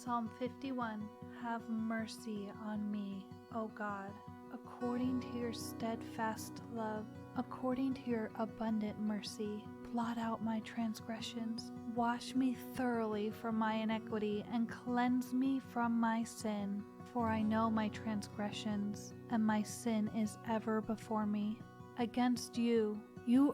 Psalm 51. Have mercy on me, O God, according to your steadfast love, according to your abundant mercy. Blot out my transgressions. Wash me thoroughly from my iniquity and cleanse me from my sin. For I know my transgressions, and my sin is ever before me. Against you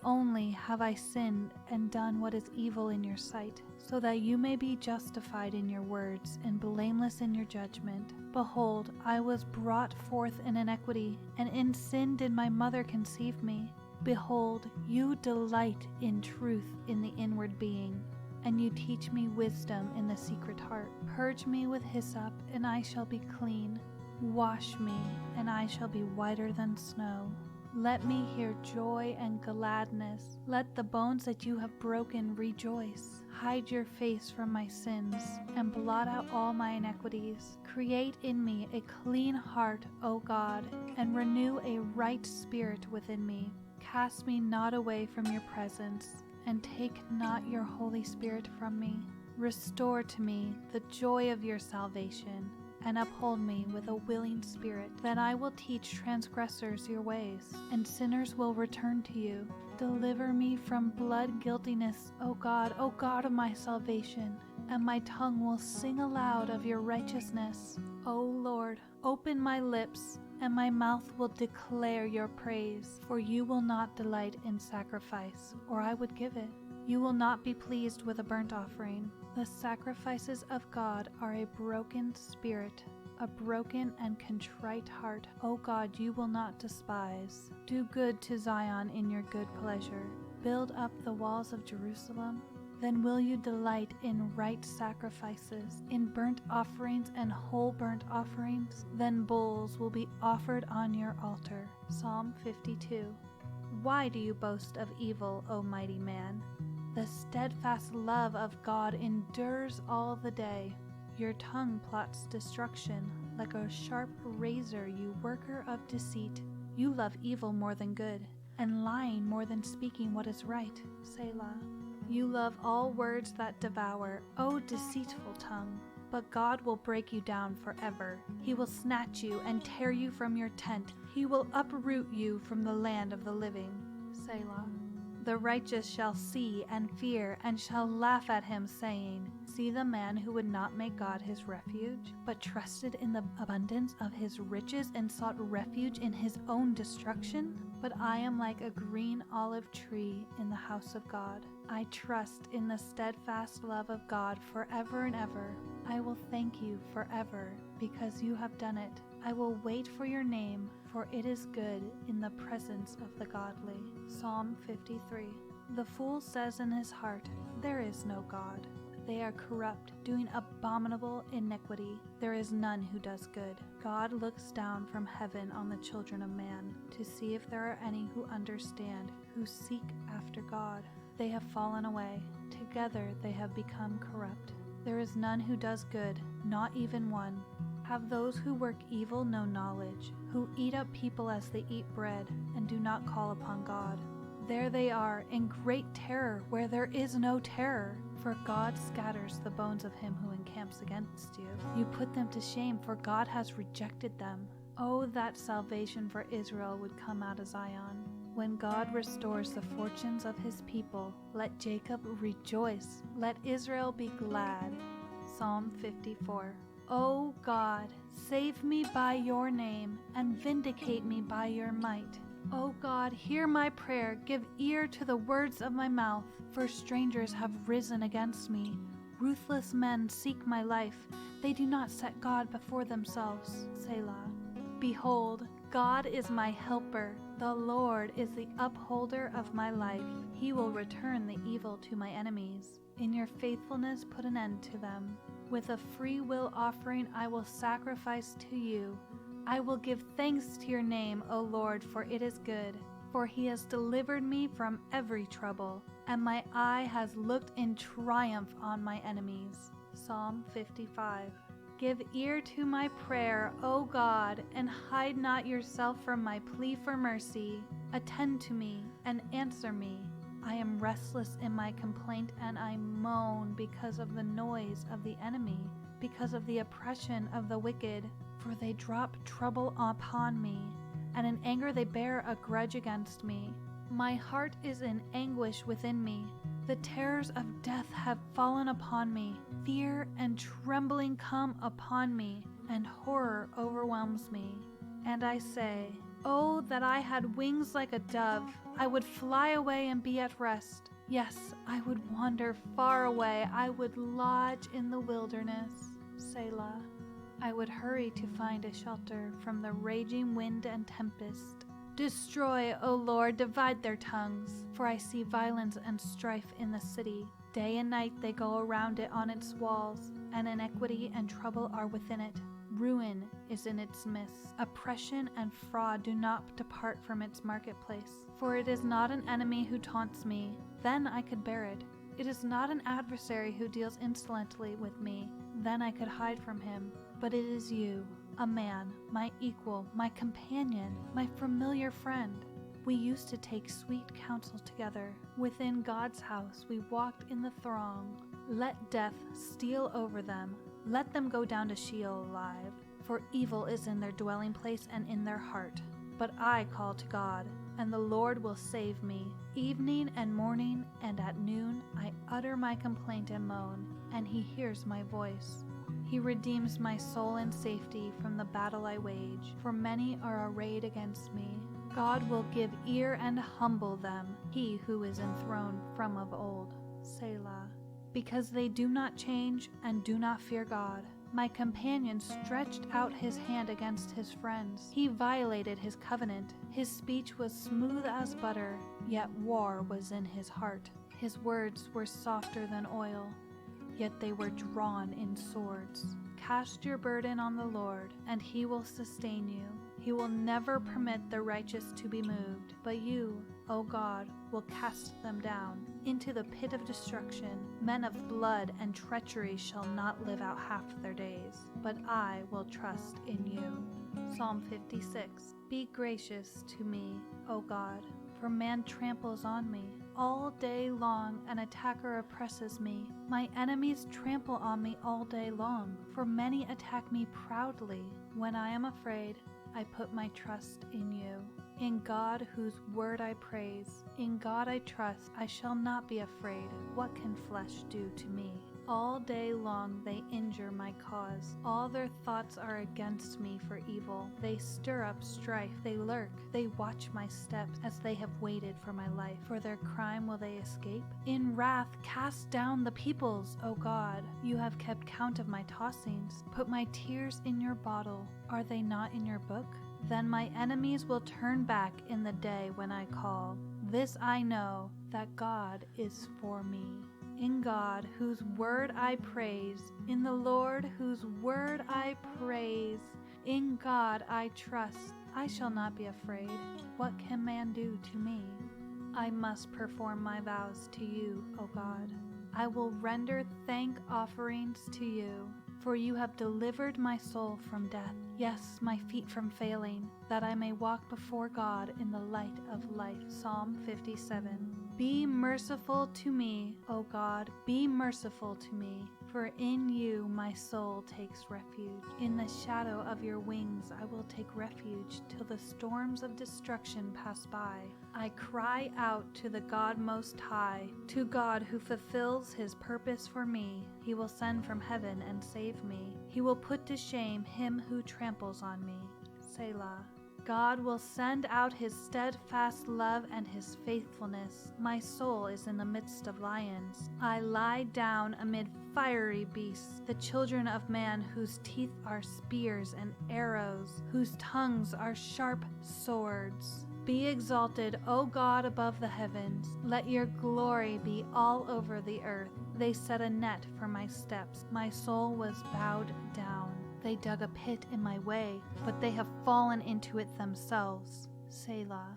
only have I sinned and done what is evil in your sight, so that you may be justified in your words and blameless in your judgment. Behold, I was brought forth in iniquity, and in sin did my mother conceive me. Behold, you delight in truth in the inward being, and you teach me wisdom in the secret heart. Purge me with hyssop, and I shall be clean. Wash me, and I shall be whiter than snow. Let me hear joy and gladness. Let the bones that you have broken rejoice. Hide your face from my sins, and blot out all my iniquities. Create in me a clean heart, O God, and renew a right spirit within me. Cast me not away from your presence, and take not your Holy Spirit from me. Restore to me the joy of your salvation, and uphold me with a willing spirit. Then I will teach transgressors your ways, and sinners will return to you. Deliver me from blood guiltiness, O God of my salvation, and my tongue will sing aloud of your righteousness. O Lord, open my lips, and my mouth will declare your praise. For you will not delight in sacrifice, or I would give it. You will not be pleased with a burnt offering. The sacrifices of God are a broken spirit, a broken and contrite heart. O God, you will not despise. Do good to Zion in your good pleasure. Build up the walls of Jerusalem. Then will you delight in right sacrifices, in burnt offerings and whole burnt offerings. Then bulls will be offered on your altar. Psalm 52. Why do you boast of evil, O mighty man? The steadfast love of God endures all the day. Your tongue plots destruction. Like a sharp razor, you worker of deceit. You love evil more than good, and lying more than speaking what is right. Selah. You love all words that devour, O deceitful tongue. But God will break you down forever. He will snatch you and tear you from your tent. He will uproot you from the land of the living. Selah. The righteous shall see and fear, and shall laugh at him, saying, See the man who would not make God his refuge, but trusted in the abundance of his riches and sought refuge in his own destruction? But I am like a green olive tree in the house of God. I trust in the steadfast love of God forever and ever. I will thank you forever, because you have done it. I will wait for your name, for it is good in the presence of the godly. Psalm 53. The fool says in his heart, There is no God. They are corrupt, doing abominable iniquity. There is none who does good. God looks down from heaven on the children of man, to see if there are any who understand, who seek after God. They have fallen away. Together they have become corrupt. There is none who does good, not even one. Have those who work evil no knowledge, who eat up people as they eat bread, and do not call upon God? There they are, in great terror where there is no terror. For God scatters the bones of him who encamps against you. You put them to shame, for God has rejected them. Oh, that salvation for Israel would come out of Zion. When God restores the fortunes of his people, let Jacob rejoice, let Israel be glad. Psalm 54. O God, save me by your name, and vindicate me by your might. O God, hear my prayer, give ear to the words of my mouth, for strangers have risen against me. Ruthless men seek my life, they do not set God before themselves. Selah. Behold, God is my helper, the Lord is the upholder of my life. He will return the evil to my enemies. In your faithfulness put an end to them. With a free will offering I will sacrifice to you. I will give thanks to your name, O Lord, for it is good. For he has delivered me from every trouble, and my eye has looked in triumph on my enemies. Psalm 55. Give ear to my prayer, O God, and hide not yourself from my plea for mercy. Attend to me and answer me. I am restless in my complaint, and I moan because of the noise of the enemy. because of the oppression of the wicked, for they drop trouble upon me, and in anger they bear a grudge against me. My heart is in anguish within me. The terrors of death have fallen upon me. Fear and trembling come upon me, and horror overwhelms me. And I say, oh, that I had wings like a dove! I would fly away and be at rest. Yes, I would wander far away. I would lodge in the wilderness. Selah. I would hurry to find a shelter from the raging wind and tempest. Destroy, O Lord, divide their tongues, for I see violence and strife in the city. Day and night they go around it on its walls, and iniquity and trouble are within it. Ruin is in its midst. Oppression and fraud do not depart from its marketplace. For it is not an enemy who taunts me, then I could bear it. It is not an adversary who deals insolently with me, then I could hide from him. But it is you, a man, my equal, my companion, my familiar friend. We used to take sweet counsel together. Within God's house we walked in the throng. Let death steal over them. Let them go down to Sheol alive, for evil is in their dwelling place and in their heart. But I call to God, and the Lord will save me. Evening and morning and at noon I utter my complaint and moan, and he hears my voice. He redeems my soul in safety from the battle I wage, for many are arrayed against me. God will give ear and humble them, he who is enthroned from of old. Selah. Because they do not change and do not fear God. My companion stretched out his hand against his friends. He violated his covenant. His speech was smooth as butter, yet war was in his heart. His words were softer than oil, yet they were drawn in swords. Cast your burden on the Lord, and he will sustain you. He will never permit the righteous to be moved, but you, O God, will cast them down into the pit of destruction. Men of blood and treachery shall not live out half their days, but I will trust in you. Psalm 56. Be gracious to me, O God, for man tramples on me. All day long an attacker oppresses me. My enemies trample on me all day long, for many attack me proudly. When I am afraid, I put my trust in you. In God, whose word I praise, in God I trust, I shall not be afraid. What can flesh do to me? All day long they injure my cause. All their thoughts are against me for evil. They stir up strife, they lurk, they watch my steps as they have waited for my life. For their crime will they escape? In wrath cast down the peoples, O God. You have kept count of my tossings. Put my tears in your bottle. Are they not in your book? Then my enemies will turn back in the day when I call. This I know, that God is for me. In God, whose word I praise, in the Lord, whose word I praise, in God I trust, I shall not be afraid. What can man do to me? I must perform my vows to you, O God. I will render thank offerings to you, for you have delivered my soul from death, yes, my feet from failing, that I may walk before God in the light of life. Psalm 57. Be merciful to me, O God, be merciful to me, for in you my soul takes refuge. In the shadow of your wings I will take refuge till the storms of destruction pass by. I cry out to the God Most High, to God who fulfills his purpose for me. He will send from heaven and save me. He will put to shame him who tramples on me. Selah. God will send out his steadfast love and his faithfulness. My soul is in the midst of lions. I lie down amid fiery beasts, the children of man whose teeth are spears and arrows, whose tongues are sharp swords. Be exalted, O God, above the heavens. Let your glory be all over the earth. They set a net for my steps. My soul was bowed down. They dug a pit in my way, but they have fallen into it themselves. Selah.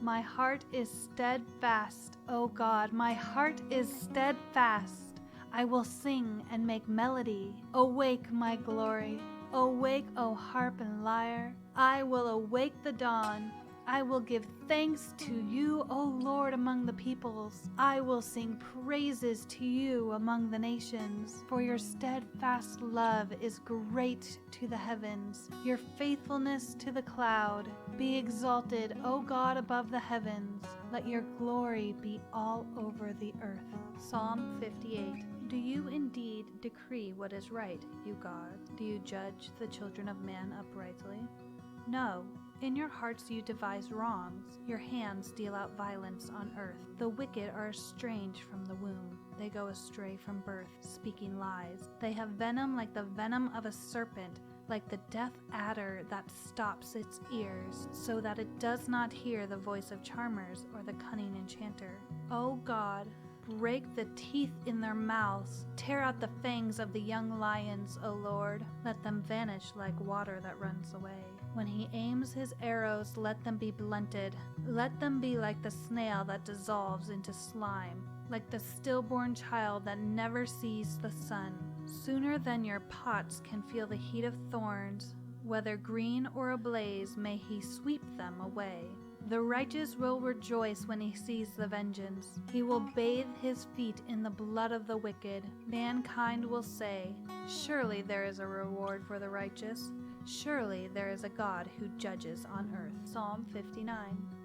My heart is steadfast, O God, my heart is steadfast. I will sing and make melody. Awake, my glory. Awake, O harp and lyre. I will awake the dawn. I will give thanks to you, O Lord, among the peoples. I will sing praises to you among the nations. For your steadfast love is great to the heavens, your faithfulness to the cloud. Be exalted, O God, above the heavens. Let your glory be all over the earth. Psalm 58. Do you indeed decree what is right, you God? Do you judge the children of man uprightly? No. In your hearts you devise wrongs. Your hands deal out violence on earth. The wicked are estranged from the womb. They go astray from birth, speaking lies. They have venom like the venom of a serpent, like the deaf adder that stops its ears, so that it does not hear the voice of charmers or the cunning enchanter. O God, break the teeth in their mouths. Tear out the fangs of the young lions, O Lord. Let them vanish like water that runs away. When he aims his arrows, let them be blunted. Let them be like the snail that dissolves into slime, like the stillborn child that never sees the sun. Sooner than your pots can feel the heat of thorns, whether green or ablaze, may he sweep them away. The righteous will rejoice when he sees the vengeance. He will bathe his feet in the blood of the wicked. Mankind will say, surely there is a reward for the righteous. Surely there is a God who judges on earth. Psalm 59.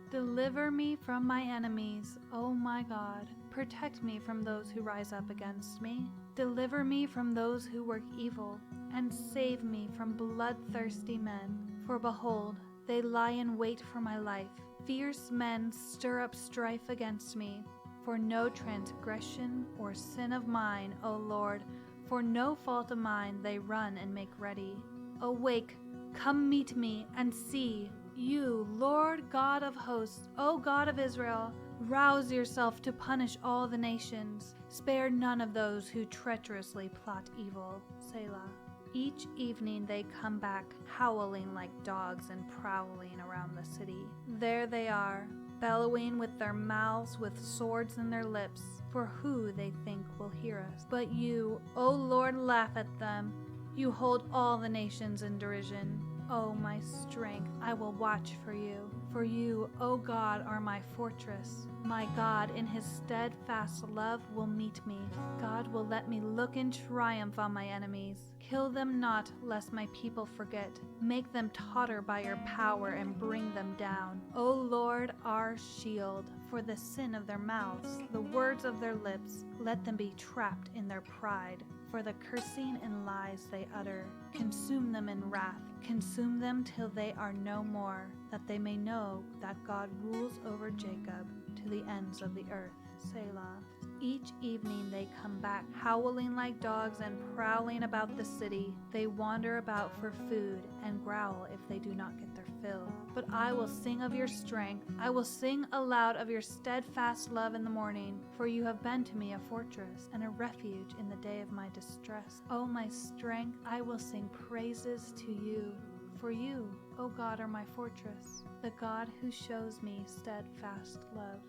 Deliver me from my enemies, O my God. Protect me from those who rise up against me. Deliver me from those who work evil, and save me from bloodthirsty men. For behold, they lie in wait for my life. Fierce men stir up strife against me. For no transgression or sin of mine, O Lord, for no fault of mine they run and make ready. Awake, come meet me, and see, you, Lord God of hosts, O God of Israel, rouse yourself to punish all the nations. Spare none of those who treacherously plot evil. Selah. Each evening they come back, howling like dogs and prowling around the city. There they are, bellowing with their mouths, with swords in their lips, for who they think will hear us. But you, O Lord, laugh at them. You hold all the nations in derision. O my strength, I will watch for you. For you, O God, are my fortress. My God, in his steadfast love, will meet me. God will let me look in triumph on my enemies. Kill them not, lest my people forget. Make them totter by your power and bring them down. O Lord, our shield, for the sin of their mouths, the words of their lips, let them be trapped in their pride. For the cursing and lies they utter, consume them in wrath, consume them till they are no more, that they may know that God rules over Jacob to the ends of the earth. Selah. Each evening they come back, howling like dogs and prowling about the city. They wander about for food and growl if they do not get their fill. But I will sing of your strength. I will sing aloud of your steadfast love in the morning, for you have been to me a fortress and a refuge in the day of my distress. O my strength, I will sing praises to you. For you, O God, are my fortress, the God who shows me steadfast love.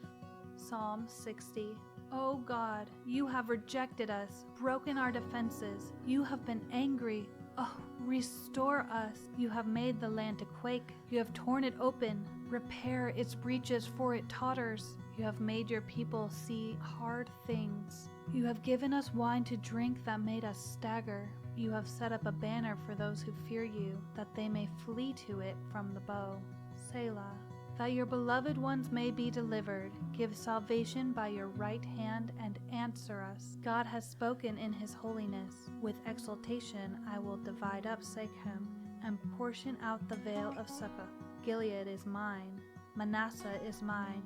Psalm 60. O God, you have rejected us, broken our defenses. You have been angry. Oh, restore us. You have made the land to quake. You have torn it open. Repair its breaches, for it totters. You have made your people see hard things. You have given us wine to drink that made us stagger. You have set up a banner for those who fear you, that they may flee to it from the bow. Selah. That your beloved ones may be delivered. Give salvation by your right hand and answer us. God has spoken in his holiness. With exultation I will divide up Shechem and portion out the vale of Succoth. Gilead is mine. Manasseh is mine.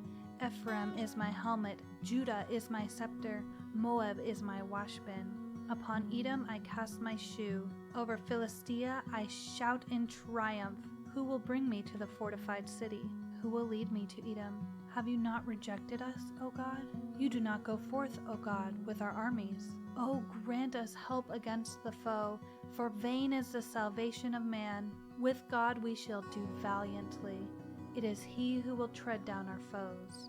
Ephraim is my helmet. Judah is my scepter. Moab is my washbin. Upon Edom I cast my shoe. Over Philistia I shout in triumph. Who will bring me to the fortified city? Who will lead me to Edom? Have you not rejected us, O God? You do not go forth, O God, with our armies. O grant us help against the foe, for vain is the salvation of man. With God we shall do valiantly. It is he who will tread down our foes.